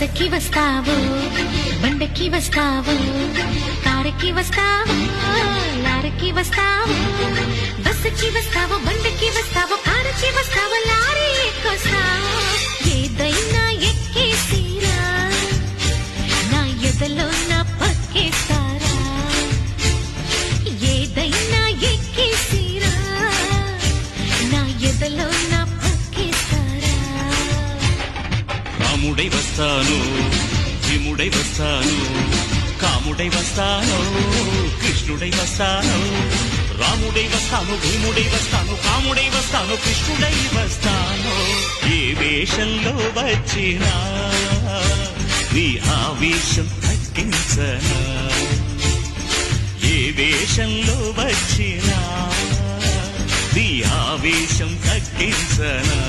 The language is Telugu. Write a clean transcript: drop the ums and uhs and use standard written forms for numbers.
బస్సకి వస్తావు బండకి వస్తావు కారుకి వస్తావు లారీకి వస్తావు బస్సకి వస్తావు బండకి వస్తావు కారుకి వస్తావు లారీ ఎక్కొస్తావు ఏదైనా ఎక్కేసిరా నా ఎదలో నా పక్కేస్తారా ఏదైనా ఎక్కేసిరా నా ఎదలో నా పక్కేస్తారా రాముడై వస్తాను భీముడై వస్తాను కాముడై వస్తాను కృష్ణుడై వస్తాను రాముడై వస్తాను భీముడై వస్తాను కాముడై వస్తాను కృష్ణుడై వస్తాను ఏ వేషంలో వచ్చినా నీ ఆవేశం తగ్గించనా ఏ వేషంలో వచ్చినా నీ ఆవేశం తగ్గించనా